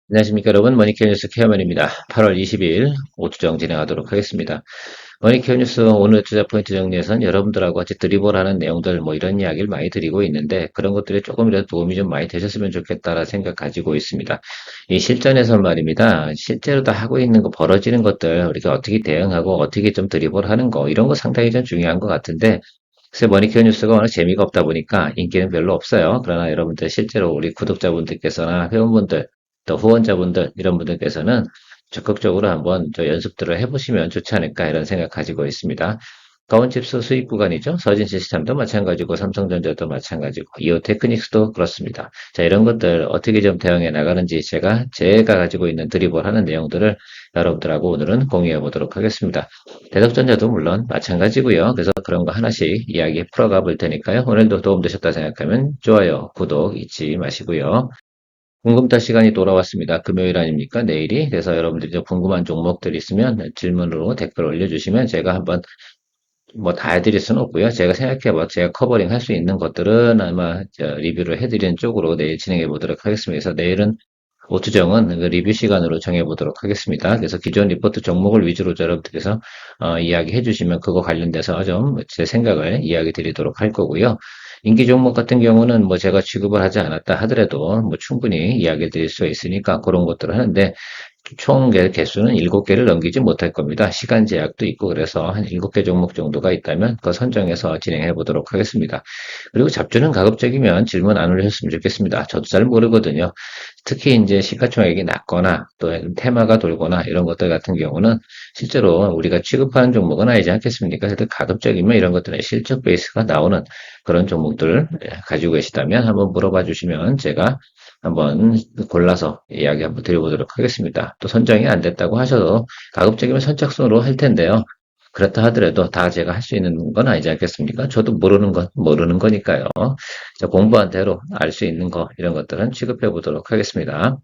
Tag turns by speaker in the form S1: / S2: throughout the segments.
S1: 안녕하십니까 여러분, 머니케어 뉴스 케어맨입니다. 8월 22일 오투정 진행하도록 하겠습니다. 머니케어 뉴스 오늘 투자 포인트 정리에선 여러분들하고 같이 드리블하는 내용들 이런 이야기를 많이 드리고 있는데, 그런 것들이 조금이라도 도움이 좀 많이 되셨으면 좋겠다라는 생각 가지고 있습니다. 이 실전에서 말입니다. 실제로 다 하고 있는 거, 벌어지는 것들 우리가 어떻게 대응하고 어떻게 좀 드리블하는 거, 이런 거 상당히 좀 중요한 것 같은데, 그래서 머니케어 뉴스가 워낙 재미가 없다 보니까 인기는 별로 없어요. 그러나 여러분들 실제로 우리 구독자분들께서나 회원분들, 또 후원자분들, 이런 분들께서는 적극적으로 한번 저 연습들을 해보시면 좋지 않을까 이런 생각 가지고 있습니다. 가온칩스 수입 구간이죠. 서진 시스템도 마찬가지고 삼성전자도 마찬가지고 이오 테크닉스도 그렇습니다. 자, 이런 것들 어떻게 좀 대응해 나가는지 제가 가지고 있는 드리블 하는 내용들을 여러분들하고 오늘은 공유해 보도록 하겠습니다. 대덕전자도 물론 마찬가지고요. 그래서 그런 거 하나씩 이야기 풀어가 볼 테니까요. 오늘도 도움되셨다 생각하면 좋아요, 구독 잊지 마시고요. 궁금타 시간이 돌아왔습니다. 금요일 아닙니까? 내일이. 그래서 여러분들이 좀 궁금한 종목들 있으면 질문으로 댓글 올려주시면 제가 한번 다 해드릴 수는 없고요. 제가 생각해봐 제가 커버링 할 수 있는 것들은 아마 리뷰를 해드리는 쪽으로 내일 진행해 보도록 하겠습니다. 그래서 내일은 오투정은 그 리뷰 시간으로 정해보도록 하겠습니다. 그래서 기존 리포트 종목을 위주로 여러분들께서 이야기해 주시면 그거 관련돼서 좀 제 생각을 이야기 드리도록 할 거고요. 인기 종목 같은 경우는 제가 취급을 하지 않았다 하더라도 충분히 이야기 드릴 수 있으니까 그런 것들을 하는데, 총 개수는 7개를 넘기지 못할 겁니다. 시간 제약도 있고 그래서 한 7개 종목 정도가 있다면 그 선정해서 진행해 보도록 하겠습니다. 그리고 잡주는 가급적이면 질문 안 올리셨으면 좋겠습니다. 저도 잘 모르거든요. 특히 이제 시가총액이 낮거나 또 테마가 돌거나 이런 것들 같은 경우는 실제로 우리가 취급하는 종목은 아니지 않겠습니까? 그래도 가급적이면 이런 것들은 실적 베이스가 나오는 그런 종목들을 가지고 계시다면 한번 물어봐 주시면 제가 한번 골라서 이야기 한번 드려보도록 하겠습니다. 또 선정이 안 됐다고 하셔도 가급적이면 선착순으로 할 텐데요. 그렇다 하더라도 다 제가 할 수 있는 건 아니지 않겠습니까? 저도 모르는 건 모르는 거니까요. 공부한 대로 알 수 있는 거, 이런 것들은 취급해 보도록 하겠습니다.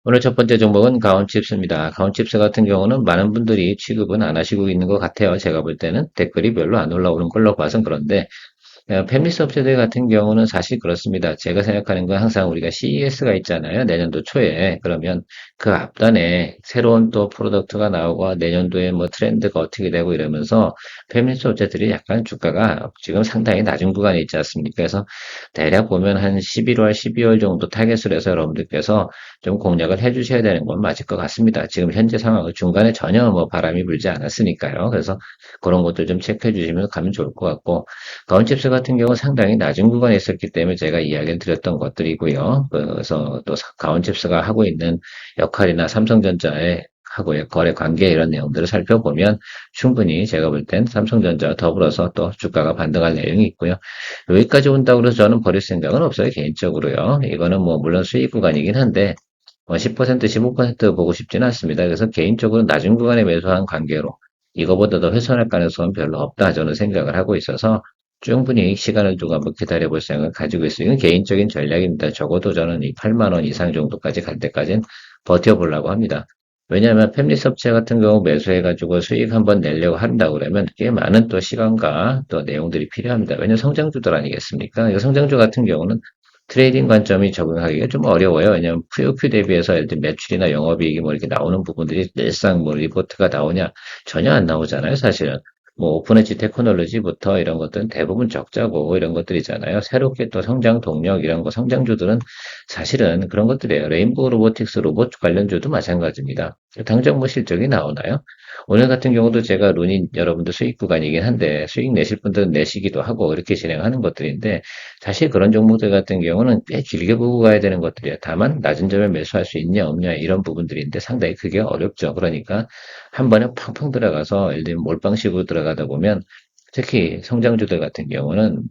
S1: 오늘 첫 번째 종목은 가온칩스입니다. 가온칩스 같은 경우는 많은 분들이 취급은 안 하시고 있는 것 같아요. 제가 볼 때는 댓글이 별로 안 올라오는 걸로 봐서 그런데, 팹리스 업체들 같은 경우는 사실 그렇습니다. 제가 생각하는 건 항상 우리가 CES가 있잖아요. 내년도 초에. 그러면 그 앞단에 새로운 또 프로덕트가 나오고 내년도에 트렌드가 어떻게 되고 이러면서 팹리스 업체들이 약간 주가가 지금 상당히 낮은 구간에 있지 않습니까? 그래서 대략 보면 한 11월, 12월 정도 타겟으로 해서 여러분들께서 좀 공략을 해 주셔야 되는 건 맞을 것 같습니다. 지금 현재 상황은 중간에 전혀 바람이 불지 않았으니까요. 그래서 그런 것들 좀 체크해 주시면 가면 좋을 것 같고, 가온칩스 같은 경우 상당히 낮은 구간에 있었기 때문에 제가 이야기를 드렸던 것들이고요. 그래서 또 가온칩스가 하고 있는 역할이나 삼성전자의 하고의 거래 관계 이런 내용들을 살펴보면 충분히 제가 볼 땐 삼성전자와 더불어서 또 주가가 반등할 내용이 있고요. 여기까지 온다고 해서 저는 버릴 생각은 없어요, 개인적으로요. 이거는 물론 수익 구간이긴 한데 10%, 15% 보고 싶지는 않습니다. 그래서 개인적으로 낮은 구간에 매수한 관계로 이거보다 더 훼손할 가능성은 별로 없다 저는 생각을 하고 있어서 충분히 시간을 두고 한번 기다려볼 생각을 가지고 있어요. 이건 개인적인 전략입니다. 적어도 저는 이 8만 원 이상 정도까지 갈 때까지는 버텨보려고 합니다. 왜냐하면 팹리스 업체 같은 경우 매수해가지고 수익 한번 내려고 한다고 그러면 꽤 많은 또 시간과 또 내용들이 필요합니다. 왜냐하면 성장주들 아니겠습니까? 이 성장주 같은 경우는 트레이딩 관점이 적응하기가 좀 어려워요. 왜냐하면 QOQ 대비해서 예를 들어 매출이나 영업이익이 이렇게 나오는 부분들이 늘상 리포트가 나오냐? 전혀 안 나오잖아요, 사실은. 오픈엣지 테크놀로지부터 이런 것들은 대부분 적자고 이런 것들이잖아요. 새롭게 또 성장 동력 이런 거 성장주들은 사실은 그런 것들이에요. 레인보우 로보틱스 로봇 관련주도 마찬가지입니다. 당장 실적이 나오나요? 오늘 같은 경우도 제가 룬인 여러분들 수익 구간이긴 한데 수익 내실 분들은 내시기도 하고 이렇게 진행하는 것들인데, 사실 그런 종목들 같은 경우는 꽤 길게 보고 가야 되는 것들이에요. 다만 낮은 점에 매수할 수 있냐 없냐 이런 부분들인데 상당히 그게 어렵죠. 그러니까 한 번에 팡팡 들어가서 예를 들면 몰빵식으로 들어가다 보면 특히 성장주들 같은 경우는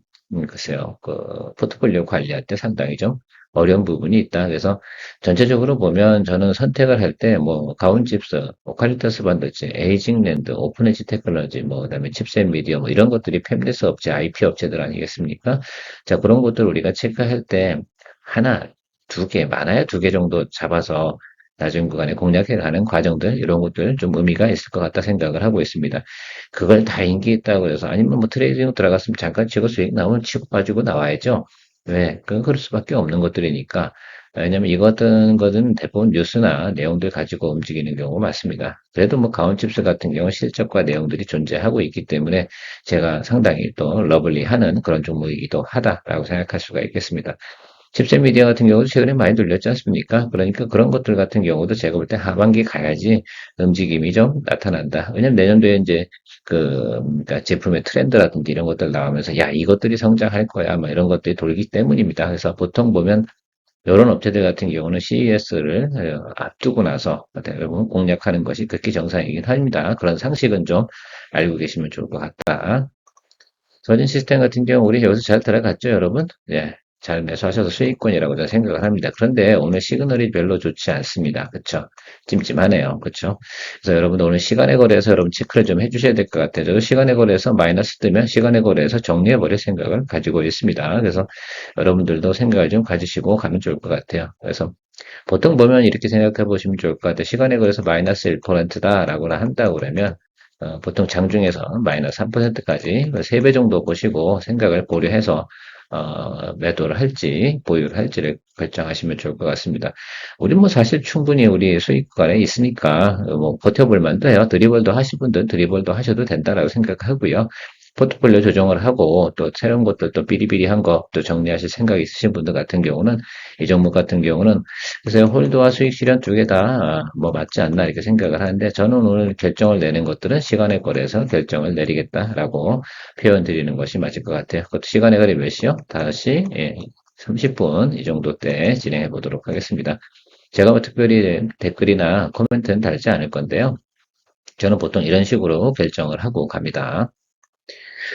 S1: 글쎄요, 그 포트폴리오 관리할 때 상당히 좀 어려운 부분이 있다. 그래서 전체적으로 보면 저는 선택을 할 때 뭐 가온칩스, 오칼리터스 반도체, 에이징랜드, 오픈에지 테크놀로지, 뭐 그다음에 칩셋 미디어 뭐 이런 것들이 팹리스 업체, IP 업체들 아니겠습니까? 자, 그런 것들 우리가 체크할 때 하나, 두 개, 많아야 두 개 정도 잡아서 나중 구간에 공략해 가는 과정들 이런 것들 좀 의미가 있을 것 같다 생각을 하고 있습니다. 그걸 다 인기 있다고 해서 아니면 뭐 트레이딩 들어갔으면 잠깐 치고 수익 나오면 치고 빠지고 나와야죠. 왜? 그건 그럴 수밖에 없는 것들이니까. 왜냐면 이거 같은 것은 대부분 뉴스나 내용들 가지고 움직이는 경우가 많습니다. 그래도 뭐 가온칩스 같은 경우 실적과 내용들이 존재하고 있기 때문에 제가 상당히 또 러블리하는 그런 종목이기도 하다라고 생각할 수가 있겠습니다. 칩셋 미디어 같은 경우도 최근에 많이 눌렸지 않습니까? 그러니까 그런 것들 같은 경우도 제가 볼 때 하반기 가야지 움직임이 좀 나타난다. 왜냐면 내년도에 이제 그러니까 제품의 트렌드라든지 이런 것들 나오면서 야, 이것들이 성장할 거야. 막 이런 것들이 돌기 때문입니다. 그래서 보통 보면 이런 업체들 같은 경우는 CES를 앞두고 나서 대부분 공략하는 것이 극히 정상이긴 합니다. 그런 상식은 좀 알고 계시면 좋을 것 같다. 서진 시스템 같은 경우 우리 여기서 잘 들어갔죠, 여러분? 예. 잘 매수하셔서 수익권이라고 저는 생각을 합니다. 그런데 오늘 시그널이 별로 좋지 않습니다. 그쵸? 찜찜하네요. 그쵸? 그래서 여러분들 오늘 시간의 거래에서 여러분 체크를 좀 해주셔야 될 것 같아요. 저도 시간의 거래에서 마이너스 뜨면 시간의 거래에서 정리해버릴 생각을 가지고 있습니다. 그래서 여러분들도 생각을 좀 가지시고 가면 좋을 것 같아요. 그래서 보통 보면 이렇게 생각해 보시면 좋을 것 같아요. 시간에 걸려서 마이너스 1%다라고 한다고 그러면 보통 장중에서 마이너스 3%까지 3배 정도 보시고 생각을 고려해서 매도를 할지 보유를 할지를 결정하시면 좋을 것 같습니다. 우리 뭐 사실 충분히 우리 수익 구간에 있으니까 뭐 버텨볼 만도 해요. 드리블도 하실 분들 드리블도 하셔도 된다라고 생각하고요. 포트폴리오 조정을 하고 또 새로운 것들 또 비리비리한 것도 정리하실 생각이 있으신 분들 같은 경우는 이 종목 같은 경우는 그래서 홀드와 수익 실현 두 개 다 뭐 맞지 않나 이렇게 생각을 하는데 저는 오늘 결정을 내는 것들은 시간에 걸해서 결정을 내리겠다라고 표현 드리는 것이 맞을 것 같아요. 그것도 시간에 걸에 몇 시요? 5시 30분 이 정도 때 진행해 보도록 하겠습니다. 제가 뭐 특별히 댓글이나 코멘트는 달지 않을 건데요. 저는 보통 이런 식으로 결정을 하고 갑니다.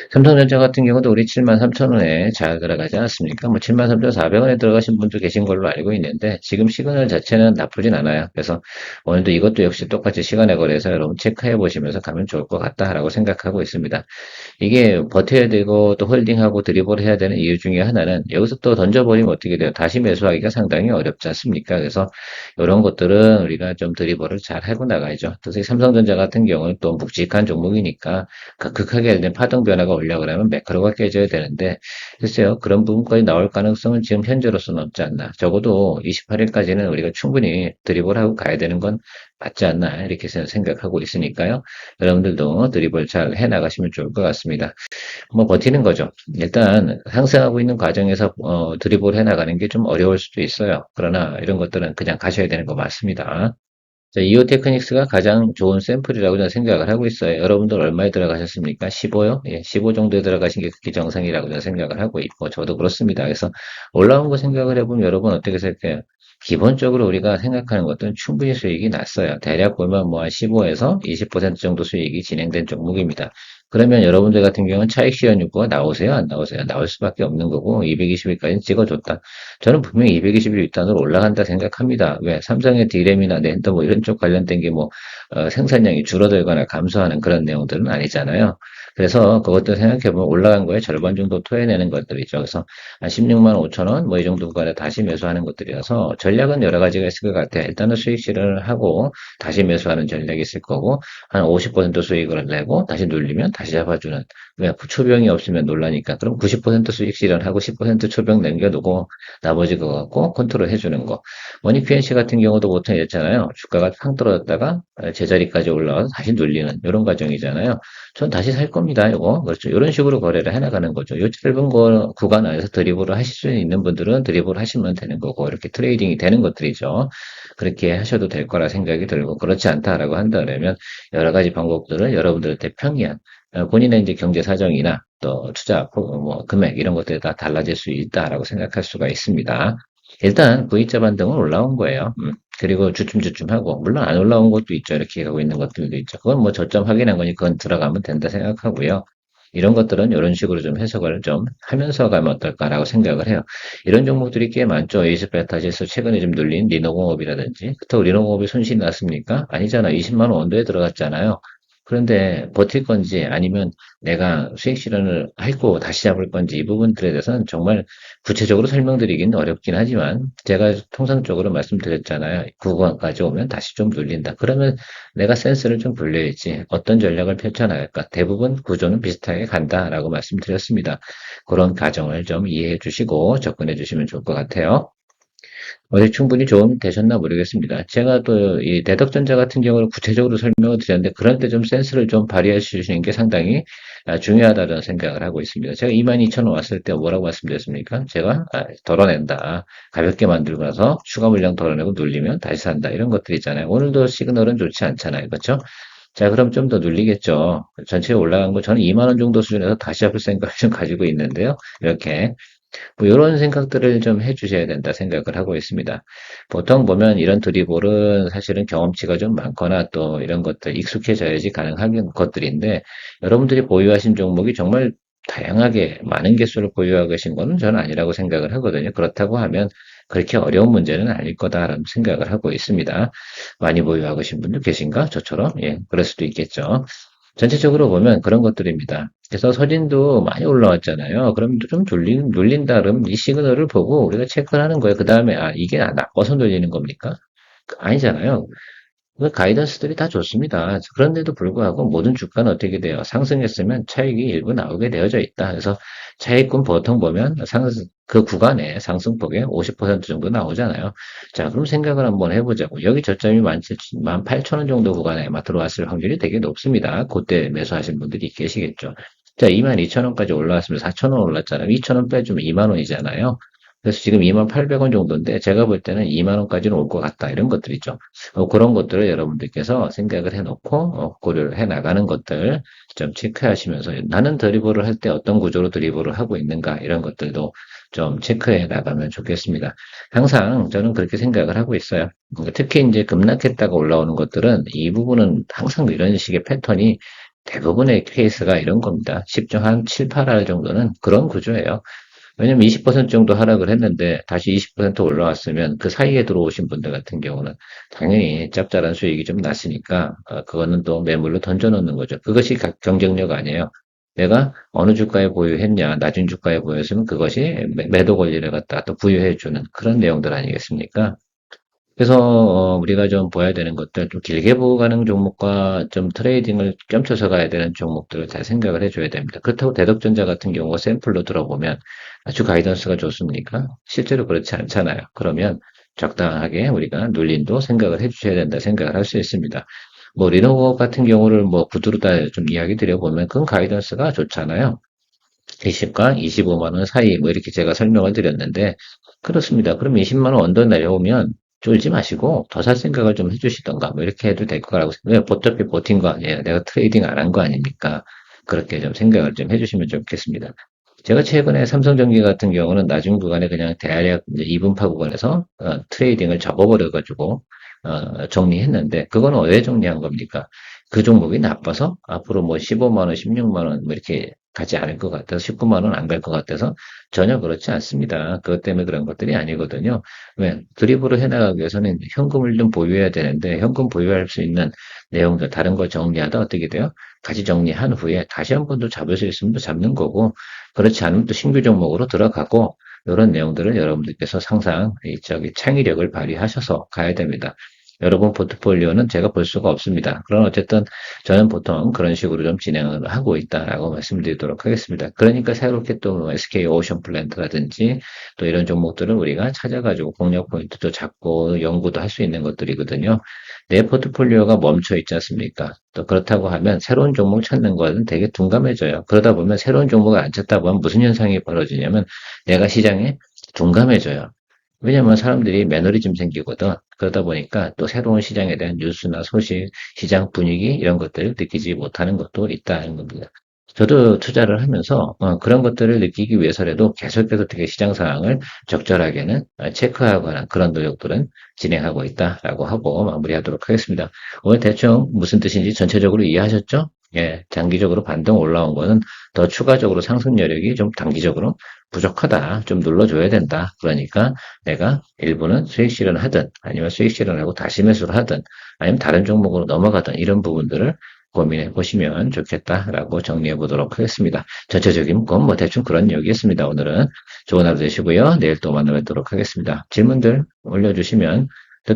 S1: 삼성전자 같은 경우도 우리 73,000원에 잘 들어가지 않았습니까? 뭐 73,400원에 들어가신 분도 계신 걸로 알고 있는데 지금 시그널 자체는 나쁘진 않아요. 그래서 오늘도 이것도 역시 똑같이 시간에 걸려서 여러분 체크해 보시면서 가면 좋을 것 같다라고 생각하고 있습니다. 이게 버텨야 되고 또 홀딩하고 드리블 해야 되는 이유 중에 하나는 여기서 또 던져버리면 어떻게 돼요? 다시 매수하기가 상당히 어렵지 않습니까? 그래서 이런 것들은 우리가 좀 드리블을 잘 하고 나가야죠. 특히 삼성전자 같은 경우는 또 묵직한 종목이니까 극하게 된 파동 변화가 오려 그러면 매크로가 깨져야 되는데 글쎄요. 그런 부분까지 나올 가능성은 지금 현재로서는 없지 않나. 적어도 28일까지는 우리가 충분히 드리블하고 가야 되는 건 맞지 않나 이렇게 생각하고 있으니까요. 여러분들도 드리블 잘 해나가시면 좋을 것 같습니다. 뭐 버티는 거죠. 일단 상승하고 있는 과정에서 드리블 해나가는 게 좀 어려울 수도 있어요. 그러나 이런 것들은 그냥 가셔야 되는 거 맞습니다. 자, 이오 테크닉스가 가장 좋은 샘플이라고 저는 생각을 하고 있어요. 여러분들 얼마에 들어가셨습니까? 15요? 예, 15 정도에 들어가신 게 그게 정상이라고 저는 생각을 하고 있고, 저도 그렇습니다. 그래서 올라온 거 생각을 해보면 여러분 어떻게 생각해요? 기본적으로 우리가 생각하는 것들은 충분히 수익이 났어요. 대략 보면 뭐 한 15에서 20% 정도 수익이 진행된 종목입니다. 그러면 여러분들 같은 경우는 차익 실현 욕구가 나오세요? 안 나오세요? 나올 수밖에 없는 거고, 220일까지는 찍어줬다. 저는 분명히 220일 윗단으로 올라간다 생각합니다. 왜? 삼성의 D램이나 낸더 뭐 이런 쪽 관련된 게 뭐, 생산량이 줄어들거나 감소하는 그런 내용들은 아니잖아요. 그래서 그것도 생각해보면 올라간 거에 절반 정도 토해내는 것들이죠. 그래서 한 16만 5천 원, 뭐 이 정도 구간에 다시 매수하는 것들이라서 전략은 여러 가지가 있을 것 같아요. 일단은 수익 실현을 하고 다시 매수하는 전략이 있을 거고, 한 50% 수익을 내고 다시 눌리면 다시 잡아주는. 왜? 초병이 없으면 놀라니까. 그럼 90% 수익 실현하고 10% 초병 남겨두고 나머지 거 갖고 컨트롤 해주는 거. 머니 PNC 같은 경우도 보통 이랬잖아요. 주가가 팡 떨어졌다가 제자리까지 올라와서 다시 눌리는 이런 과정이잖아요. 전 다시 살 겁니다. 이거 그렇죠. 이런 식으로 거래를 해나가는 거죠. 이 짧은 거 구간 안에서 드리블을 하실 수 있는 분들은 드리블 하시면 되는 거고 이렇게 트레이딩이 되는 것들이죠. 그렇게 하셔도 될 거라 생각이 들고 그렇지 않다라고 한다면 여러 가지 방법들을 여러분들한테 평이한 본인의 이제 경제 사정이나 또 투자 뭐 금액 이런 것들이 다 달라질 수 있다라고 생각할 수가 있습니다. 일단 V자 반등은 올라온 거예요. 그리고 주춤주춤하고 물론 안 올라온 것도 있죠. 이렇게 가고 있는 것들도 있죠. 그건 뭐 저점 확인한 거니 그건 들어가면 된다 생각하고요. 이런 것들은 이런 식으로 좀 해석을 좀 하면서 가면 어떨까라고 생각을 해요. 이런 종목들이 꽤 많죠. 에이스페타지에서 최근에 좀 눌린 리노공업이라든지. 그렇다고 리노공업이 손실이 났습니까? 아니잖아. 20만 원 언더에 들어갔잖아요. 그런데 버틸 건지 아니면 내가 수익 실현을 하고 다시 잡을 건지 이 부분들에 대해서는 정말 구체적으로 설명드리기는 어렵긴 하지만 제가 통상적으로 말씀드렸잖아요. 구간까지 오면 다시 좀 눌린다. 그러면 내가 센스를 좀 불려야지 어떤 전략을 펼쳐나갈까. 대부분 구조는 비슷하게 간다라고 말씀드렸습니다. 그런 가정을 좀 이해해 주시고 접근해 주시면 좋을 것 같아요. 어제 충분히 좀 되셨나 모르겠습니다. 제가 또 이 대덕전자 같은 경우는 구체적으로 설명을 드렸는데 그런 때 좀 센스를 좀 발휘해 주시는 게 상당히 중요하다는 생각을 하고 있습니다. 제가 22,000원 왔을 때 뭐라고 말씀드렸습니까? 제가 덜어낸다. 가볍게 만들고 나서 추가 물량 덜어내고 눌리면 다시 산다. 이런 것들 있잖아요. 오늘도 시그널은 좋지 않잖아요. 그렇죠? 자, 그럼 좀 더 눌리겠죠. 전체에 올라간 거 저는 2만 원 정도 수준에서 다시 잡을 생각을 좀 가지고 있는데요. 이렇게 뭐 이런 생각들을 좀 해주셔야 된다 생각을 하고 있습니다. 보통 보면 이런 드리블은 사실은 경험치가 좀 많거나 또 이런 것들 익숙해져야지 가능한 것들인데 여러분들이 보유하신 종목이 정말 다양하게 많은 개수를 보유하고 계신 거는 저는 아니라고 생각을 하거든요. 그렇다고 하면 그렇게 어려운 문제는 아닐 거다라는 생각을 하고 있습니다. 많이 보유하고 계신 분도 계신가? 저처럼? 예, 그럴 수도 있겠죠. 전체적으로 보면 그런 것들입니다. 그래서 서진도 많이 올라왔잖아요. 그럼 좀 눌린다 그러면 이 시그널을 보고 우리가 체크를 하는 거예요. 그 다음에, 이게 나빠서 눌리는 겁니까? 아니잖아요. 그 가이던스들이 다 좋습니다. 그런데도 불구하고 모든 주가는 어떻게 돼요? 상승했으면 차익이 일부 나오게 되어져 있다. 그래서 차익군 보통 보면 그 구간에 상승폭에 50% 정도 나오잖아요. 자, 그럼 생각을 한번 해보자고. 여기 저점이 18,000원 정도 구간에 아마 들어왔을 확률이 되게 높습니다. 그때 매수하신 분들이 계시겠죠. 자, 22,000원까지 올라왔으면 4,000원 올랐잖아요. 2,000원 빼주면 2만 원이잖아요. 그래서 지금 28,000원 정도인데 제가 볼 때는 2만 원까지는 올 것 같다. 이런 것들이죠. 그런 것들을 여러분들께서 생각을 해놓고 고려를 해나가는 것들 좀 체크하시면서 나는 드리블을 할 때 어떤 구조로 드리블을 하고 있는가 이런 것들도 좀 체크해 나가면 좋겠습니다. 항상 저는 그렇게 생각을 하고 있어요. 특히 이제 급락했다가 올라오는 것들은 이 부분은 항상 이런 식의 패턴이 대부분의 케이스가 이런 겁니다. 10중 한 7, 8할 정도는 그런 구조예요. 왜냐면 20% 정도 하락을 했는데 다시 20% 올라왔으면 그 사이에 들어오신 분들 같은 경우는 당연히 짭짤한 수익이 좀 났으니까 그거는 또 매물로 던져놓는 거죠. 그것이 경쟁력 아니에요. 내가 어느 주가에 보유했냐, 낮은 주가에 보유했으면 그것이 매도 권리를 갖다 또 부여해주는 그런 내용들 아니겠습니까? 그래서 우리가 좀 봐야 되는 것들, 좀 길게 보고 가는 종목과 좀 트레이딩을 껴쳐서 가야 되는 종목들을 잘 생각을 해줘야 됩니다. 그렇다고 대덕전자 같은 경우 샘플로 들어보면 아주 가이던스가 좋습니까? 실제로 그렇지 않잖아요. 그러면 적당하게 우리가 눌림도 생각을 해주셔야 된다 생각을 할 수 있습니다. 뭐 리노버 같은 경우를 뭐 구두로 다 좀 이야기 드려보면 그건 가이던스가 좋잖아요. 20과 25만 원 사이 뭐 이렇게 제가 설명을 드렸는데 그렇습니다. 그럼 20만 원 언더 내려오면 쫄지 마시고 더 살 생각을 좀 해주시던가 뭐 이렇게 해도 될 거라고 생각해요. 어차피 버틴 거 아니에요. 내가 트레이딩 안 한 거 아닙니까? 그렇게 좀 생각을 좀 해주시면 좋겠습니다. 제가 최근에 삼성전기 같은 경우는 낮은 구간에 그냥 대략 이제 2분파 구간에서 트레이딩을 접어버려가지고 정리했는데 그거는 왜 정리한 겁니까? 그 종목이 나빠서 앞으로 뭐 15만 원, 16만 원 뭐 이렇게 가지 않을 것 같아서 19만 원 안 갈 것 같아서 전혀 그렇지 않습니다. 그것 때문에 그런 것들이 아니거든요. 왜? 드리블을 해나가기 위해서는 현금을 좀 보유해야 되는데 현금 보유할 수 있는 내용들 다른 걸 정리하다 어떻게 돼요? 같이 정리한 후에 다시 한 번 더 잡을 수 있으면 또 잡는 거고 그렇지 않으면 또 신규 종목으로 들어가고 이런 내용들을 여러분들께서 항상 창의력을 발휘하셔서 가야 됩니다. 여러분 포트폴리오는 제가 볼 수가 없습니다. 그런 어쨌든 저는 보통 그런 식으로 좀 진행을 하고 있다라고 말씀드리도록 하겠습니다. 그러니까 새롭게 또 SK 오션 플랜트라든지 또 이런 종목들을 우리가 찾아가지고 공략 포인트도 잡고 연구도 할 수 있는 것들이거든요. 내 포트폴리오가 멈춰 있지 않습니까? 또 그렇다고 하면 새로운 종목 찾는 거는 되게 둔감해져요. 그러다 보면 새로운 종목을 안 찾다 보면 무슨 현상이 벌어지냐면 내가 시장에 둔감해져요. 왜냐면 사람들이 매너리즘 생기거든. 그러다 보니까 또 새로운 시장에 대한 뉴스나 소식, 시장 분위기 이런 것들을 느끼지 못하는 것도 있다는 겁니다. 저도 투자를 하면서 그런 것들을 느끼기 위해서라도 계속해서 어떻게 시장 상황을 적절하게는 체크하거나 그런 노력들은 진행하고 있다라고 하고 마무리하도록 하겠습니다. 오늘 대충 무슨 뜻인지 전체적으로 이해하셨죠? 예, 장기적으로 반등 올라온 거는 더 추가적으로 상승 여력이 좀 단기적으로 부족하다. 좀 눌러줘야 된다. 그러니까 내가 일부는 수익 실현하든 아니면 수익 실현하고 다시 매수를 하든 아니면 다른 종목으로 넘어가든 이런 부분들을 고민해 보시면 좋겠다라고 정리해 보도록 하겠습니다. 전체적인 건 뭐 대충 그런 얘기였습니다. 오늘은 좋은 하루 되시고요. 내일 또 만나뵙도록 하겠습니다. 질문들 올려주시면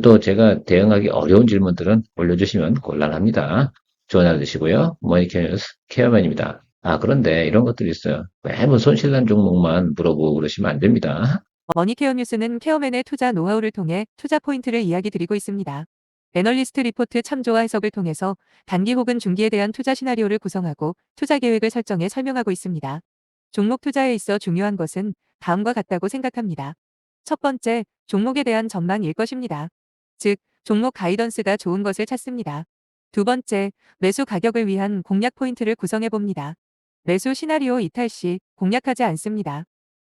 S1: 또 제가 대응하기 어려운 질문들은 올려주시면 곤란합니다. 좋은 하루 되시고요. 머니케어 뉴스 케어맨입니다. 아, 그런데 이런 것들이 있어요. 매번 손실난 종목만 물어보고 그러시면 안 됩니다.
S2: 머니케어 뉴스는 케어맨의 투자 노하우를 통해 투자 포인트를 이야기 드리고 있습니다. 애널리스트 리포트 참조와 해석을 통해서 단기 혹은 중기에 대한 투자 시나리오를 구성하고 투자 계획을 설정해 설명하고 있습니다. 종목 투자에 있어 중요한 것은 다음과 같다고 생각합니다. 첫 번째, 종목에 대한 전망일 것입니다. 즉, 종목 가이던스가 좋은 것을 찾습니다. 두 번째, 매수 가격을 위한 공략 포인트를 구성해 봅니다. 매수 시나리오 이탈 시 공략하지 않습니다.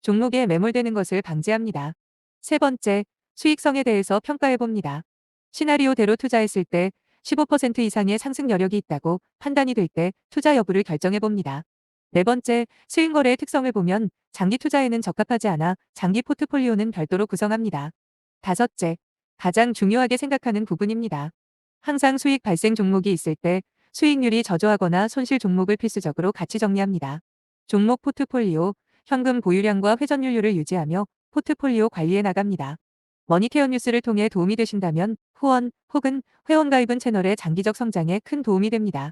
S2: 종목에 매몰되는 것을 방지합니다. 세 번째, 수익성에 대해서 평가해 봅니다. 시나리오대로 투자했을 때 15% 이상의 상승 여력이 있다고 판단이 될 때 투자 여부를 결정해 봅니다. 네 번째, 수익 거래의 특성을 보면 장기 투자에는 적합하지 않아 장기 포트폴리오는 별도로 구성합니다. 다섯째, 가장 중요하게 생각하는 부분입니다. 항상 수익 발생 종목이 있을 때 수익률이 저조하거나 손실 종목을 필수적으로 같이 정리합니다. 종목 포트폴리오, 현금 보유량과 회전율을 유지하며 포트폴리오 관리해 나갑니다. 머니케어 뉴스를 통해 도움이 되신다면 후원 혹은 회원가입은 채널의 장기적 성장에 큰 도움이 됩니다.